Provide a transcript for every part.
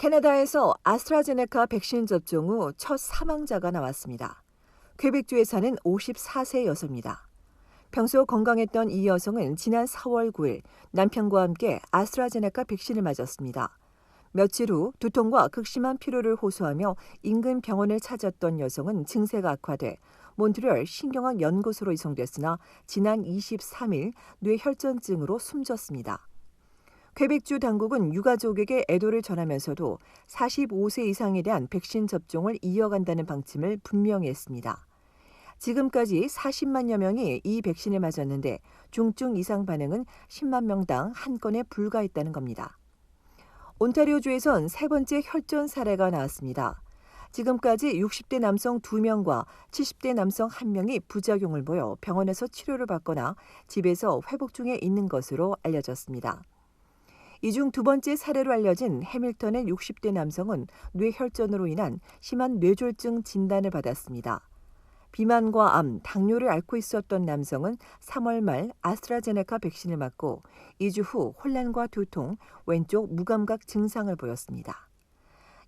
캐나다에서 아스트라제네카 백신 접종 후 첫 사망자가 나왔습니다. 퀘벡주에 사는 54세 여성입니다. 평소 건강했던 이 여성은 지난 4월 9일 남편과 함께 아스트라제네카 백신을 맞았습니다. 며칠 후 두통과 극심한 피로를 호소하며 인근 병원을 찾았던 여성은 증세가 악화돼 몬트리올 신경학 연구소로 이송됐으나 지난 23일 뇌혈전증으로 숨졌습니다. 퀘벡주 당국은 유가족에게 애도를 전하면서도 45세 이상에 대한 백신 접종을 이어간다는 방침을 분명히 했습니다. 지금까지 40만여 명이 이 백신을 맞았는데 중증 이상 반응은 10만 명당 한 건에 불과했다는 겁니다. 온타리오주에선 세 번째 혈전 사례가 나왔습니다. 지금까지 60대 남성 2명과 70대 남성 1명이 부작용을 보여 병원에서 치료를 받거나 집에서 회복 중에 있는 것으로 알려졌습니다. 이 중 두 번째 사례로 알려진 해밀턴의 60대 남성은 뇌혈전으로 인한 심한 뇌졸중 진단을 받았습니다. 비만과 암, 당뇨를 앓고 있었던 남성은 3월 말 아스트라제네카 백신을 맞고 2주 후 혼란과 두통, 왼쪽 무감각 증상을 보였습니다.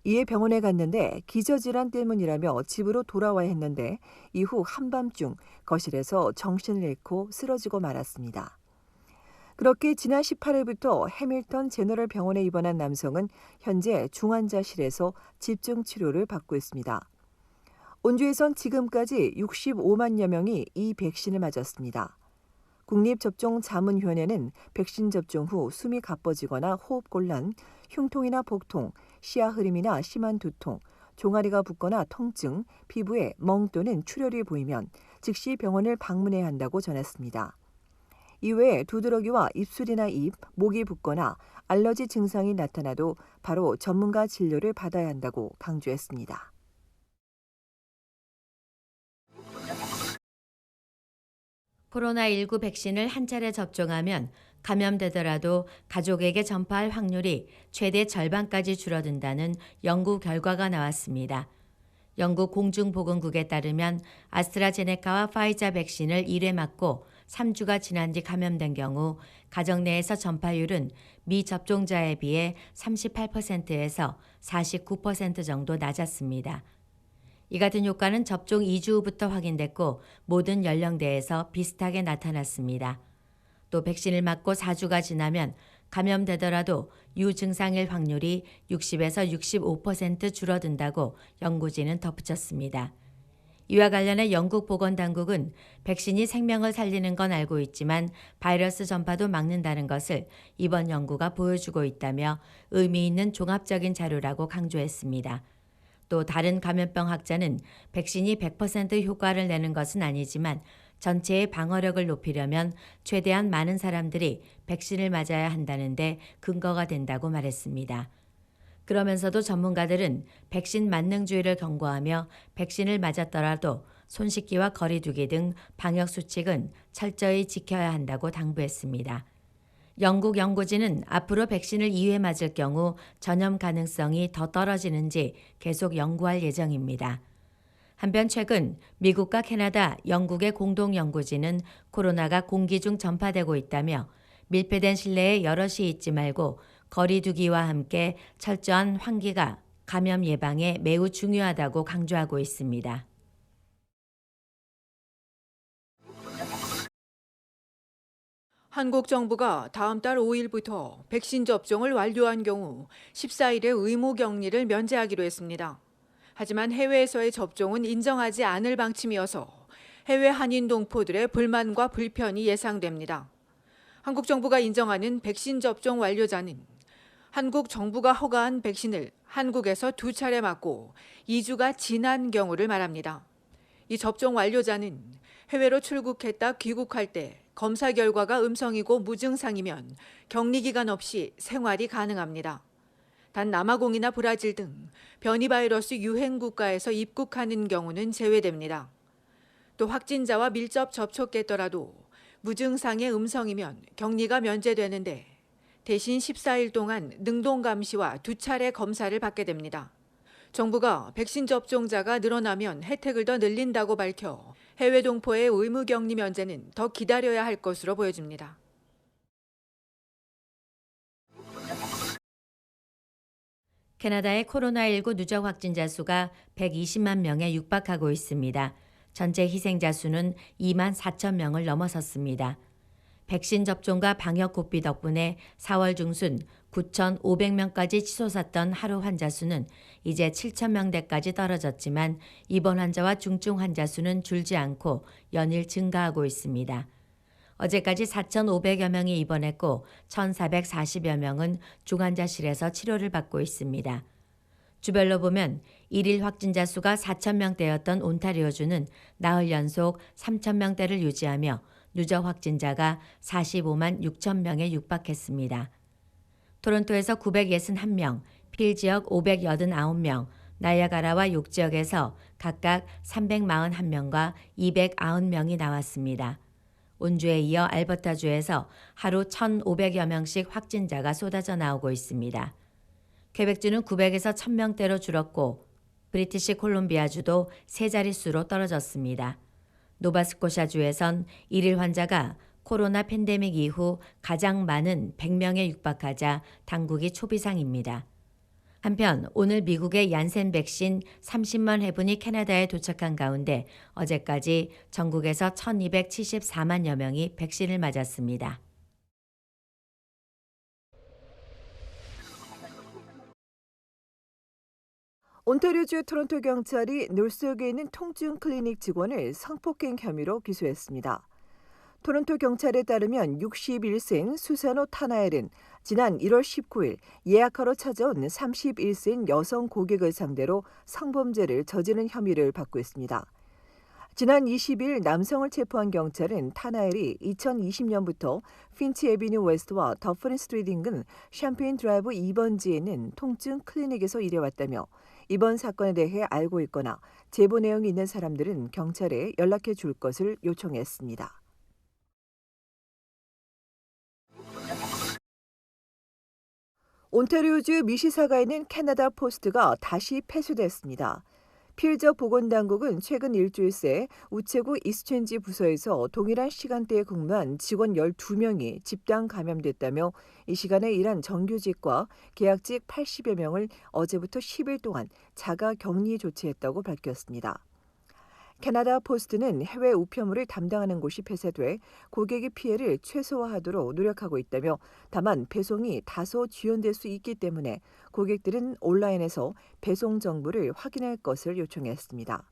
이에 병원에 갔는데 기저질환 때문이라며 집으로 돌아와야 했는데 이후 한밤중 거실에서 정신을 잃고 쓰러지고 말았습니다. 그렇게 지난 18일부터 해밀턴 제너럴 병원에 입원한 남성은 현재 중환자실에서 집중 치료를 받고 있습니다. 온주에선 지금까지 65만여 명이 이 백신을 맞았습니다. 국립접종자문위원회는 백신 접종 후 숨이 가빠지거나 호흡곤란, 흉통이나 복통, 시야 흐림이나 심한 두통, 종아리가 붓거나 통증, 피부에 멍 또는 출혈이 보이면 즉시 병원을 방문해야 한다고 전했습니다. 이외에 두드러기와 입술이나 입, 목이 붓거나 알러지 증상이 나타나도 바로 전문가 진료를 받아야 한다고 강조했습니다. 코로나19 백신을 한 차례 접종하면 감염되더라도 가족에게 전파할 확률이 최대 절반까지 줄어든다는 연구 결과가 나왔습니다. 영국 공중보건국에 따르면 아스트라제네카와 파이자 백신을 1회 맞고 3주가 지난 뒤 감염된 경우 가정 내에서 전파율은 미접종자에 비해 38%에서 49% 정도 낮았습니다. 이 같은 효과는 접종 2주 후부터 확인됐고 모든 연령대에서 비슷하게 나타났습니다. 또 백신을 맞고 4주가 지나면 감염되더라도 유증상일 확률이 60에서 65% 줄어든다고 연구진은 덧붙였습니다. 이와 관련해 영국 보건당국은 백신이 생명을 살리는 건 알고 있지만 바이러스 전파도 막는다는 것을 이번 연구가 보여주고 있다며 의미 있는 종합적인 자료라고 강조했습니다. 또 다른 감염병 학자는 백신이 100% 효과를 내는 것은 아니지만 전체의 방어력을 높이려면 최대한 많은 사람들이 백신을 맞아야 한다는데 근거가 된다고 말했습니다. 그러면서도 전문가들은 백신 만능주의를 경고하며 백신을 맞았더라도 손 씻기와 거리 두기 등 방역 수칙은 철저히 지켜야 한다고 당부했습니다. 영국 연구진은 앞으로 백신을 2회 맞을 경우 전염 가능성이 더 떨어지는지 계속 연구할 예정입니다. 한편 최근 미국과 캐나다, 영국의 공동 연구진은 코로나가 공기 중 전파되고 있다며 밀폐된 실내에 여럿이 있지 말고 거리 두기와 함께 철저한 환기가 감염 예방에 매우 중요하다고 강조하고 있습니다. 한국 정부가 다음 달 5일부터 백신 접종을 완료한 경우 14일에 의무 격리를 면제하기로 했습니다. 하지만 해외에서의 접종은 인정하지 않을 방침이어서 해외 한인 동포들의 불만과 불편이 예상됩니다. 한국 정부가 인정하는 백신 접종 완료자는 한국 정부가 허가한 백신을 한국에서 2차례 맞고 2주가 지난 경우를 말합니다. 이 접종 완료자는 해외로 출국했다 귀국할 때 검사 결과가 음성이고 무증상이면 격리 기간 없이 생활이 가능합니다. 단 남아공이나 브라질 등 변이 바이러스 유행 국가에서 입국하는 경우는 제외됩니다. 또 확진자와 밀접 접촉했더라도 무증상의 음성이면 격리가 면제되는데 대신 14일 동안 능동 감시와 2차례 검사를 받게 됩니다. 정부가 백신 접종자가 늘어나면 혜택을 더 늘린다고 밝혀 해외 동포의 의무 격리 면제는 더 기다려야 할 것으로 보여집니다. 캐나다의 코로나19 누적 확진자 수가 120만 명에 육박하고 있습니다. 전체 희생자 수는 2만 4천 명을 넘어섰습니다. 백신 접종과 방역 고삐 덕분에 4월 중순 9,500명까지 치솟았던 하루 환자 수는 이제 7,000명대까지 떨어졌지만 입원 환자와 중증 환자 수는 줄지 않고 연일 증가하고 있습니다. 어제까지 4,500여 명이 입원했고 1,440여 명은 중환자실에서 치료를 받고 있습니다. 주별로 보면 일일 확진자 수가 4,000명대였던 온타리오주는 나흘 연속 3,000명대를 유지하며 누적 확진자가 45만 6천 명에 육박했습니다. 토론토에서 961명, 필 지역 589명, 나이아가라와 욕 지역에서 각각 341명과 290명이 나왔습니다. 온주에 이어 알버타주에서 하루 1,500여 명씩 확진자가 쏟아져 나오고 있습니다. 퀘벡주는 900에서 1,000명대로 줄었고 브리티시 콜롬비아주도 세 자릿수로 떨어졌습니다. 노바스코샤주에선 일일 환자가 코로나 팬데믹 이후 가장 많은 100명에 육박하자 당국이 초비상입니다. 한편 오늘 미국의 얀센 백신 30만 회분이 캐나다에 도착한 가운데 어제까지 전국에서 1,274만여 명이 백신을 맞았습니다. 온타리오주 토론토 경찰이 놀스역에 있는 통증 클리닉 직원을 성폭행 혐의로 기소했습니다. 토론토 경찰에 따르면 61세인 수사노 타나엘은 지난 1월 19일 예약하러 찾아온 31세인 여성 고객을 상대로 성범죄를 저지른 혐의를 받고 있습니다. 지난 20일 남성을 체포한 경찰은 타나엘이 2020년부터 핀치 에비뉴 웨스트와 더프린 스트리트 인근 샴페인 드라이브 2번지에 있는 통증 클리닉에서 일해왔다며 이번 사건에 대해 알고 있거나 제보 내용이 있는 사람들은 경찰에 연락해 줄 것을 요청했습니다. 온타리오주 미시사가에 있는 캐나다 포스트가 다시 폐쇄됐습니다. 필저 보건당국은 최근 일주일 새 우체국 익스체인지 부서에서 동일한 시간대에 근무한 직원 12명이 집단 감염됐다며 이 시간에 일한 정규직과 계약직 80여 명을 어제부터 10일 동안 자가 격리 조치했다고 밝혔습니다. 캐나다 포스트는 해외 우편물을 담당하는 곳이 폐쇄돼 고객의 피해를 최소화하도록 노력하고 있다며 다만 배송이 다소 지연될 수 있기 때문에 고객들은 온라인에서 배송 정보를 확인할 것을 요청했습니다.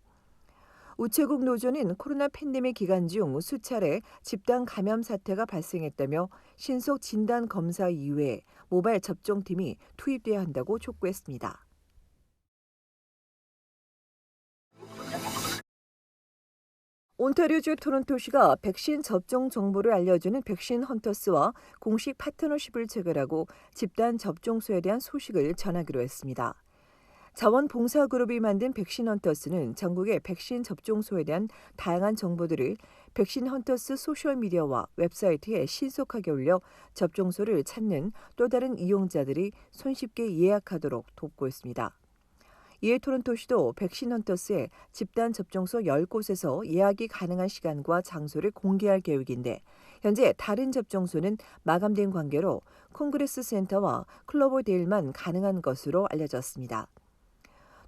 우체국 노조는 코로나 팬데믹 기간 중 수차례 집단 감염 사태가 발생했다며 신속 진단 검사 이외에 모바일 접종팀이 투입돼야 한다고 촉구했습니다. 온타리오주 토론토시가 백신 접종 정보를 알려주는 백신 헌터스와 공식 파트너십을 체결하고 집단 접종소에 대한 소식을 전하기로 했습니다. 자원봉사그룹이 만든 백신 헌터스는 전국의 백신 접종소에 대한 다양한 정보들을 백신 헌터스 소셜미디어와 웹사이트에 신속하게 올려 접종소를 찾는 또 다른 이용자들이 손쉽게 예약하도록 돕고 있습니다. 이에 토론토시도 백신 헌터스의 집단 접종소 10곳에서 예약이 가능한 시간과 장소를 공개할 계획인데 현재 다른 접종소는 마감된 관계로 콩그레스 센터와 클로버데일만 가능한 것으로 알려졌습니다.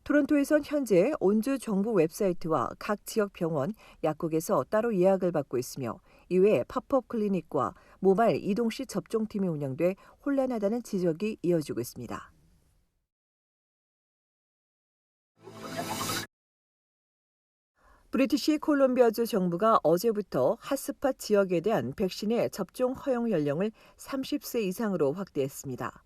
토론토에선 현재 온주 정부 웹사이트와 각 지역 병원, 약국에서 따로 예약을 받고 있으며 이외에 팝업 클리닉과 모바일 이동식 접종팀이 운영돼 혼란하다는 지적이 이어지고 있습니다. 브리티시 콜롬비아주 정부가 어제부터 핫스팟 지역에 대한 백신의 접종 허용 연령을 30세 이상으로 확대했습니다.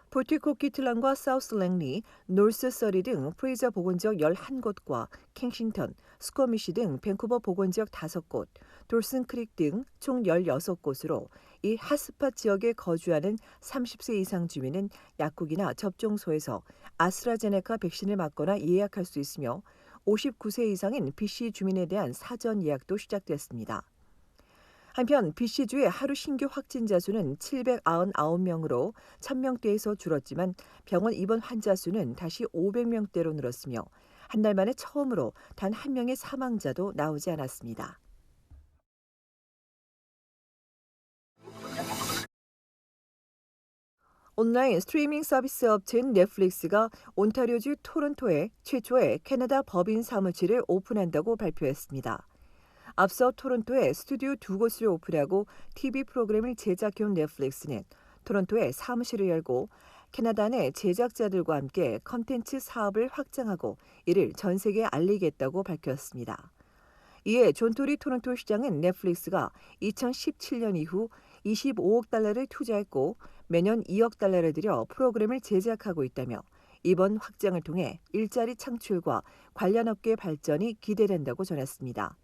포티코키틀란과 사우스 랭리, 노스 서리 등 프레이저 보건지역 11곳과 캥싱턴, 스쿼미시 등 밴쿠버 보건지역 5곳, 돌슨 크릭 등 총 16곳으로 이 핫스팟 지역에 거주하는 30세 이상 주민은 약국이나 접종소에서 아스트라제네카 백신을 맞거나 예약할 수 있으며 59세 이상인 BC 주민에 대한 사전 예약도 시작됐습니다. 한편 BC주의 하루 신규 확진자 수는 799명으로 1,000명대에서 줄었지만 병원 입원 환자 수는 다시 500명대로 늘었으며 한 달 만에 처음으로 단 한 명의 사망자도 나오지 않았습니다. 온라인 스트리밍 서비스 업체인 넷플릭스가 온타리오주 토론토에 최초의 캐나다 법인 사무실을 오픈한다고 발표했습니다. 앞서 토론토에 스튜디오 2곳을 오픈하고 TV 프로그램을 제작해온 넷플릭스는 토론토에 사무실을 열고 캐나다 내 제작자들과 함께 컨텐츠 사업을 확장하고 이를 전 세계에 알리겠다고 밝혔습니다. 이에 존 토리 토론토 시장은 넷플릭스가 2017년 이후 25억 달러를 투자했고 매년 2억 달러를 들여 프로그램을 제작하고 있다며 이번 확장을 통해 일자리 창출과 관련 업계 발전이 기대된다고 전했습니다.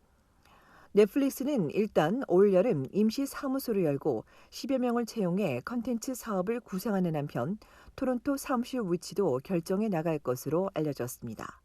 넷플릭스는 일단 올 여름 임시 사무소를 열고 10여 명을 채용해 컨텐츠 사업을 구상하는 한편 토론토 사무실 위치도 결정해 나갈 것으로 알려졌습니다.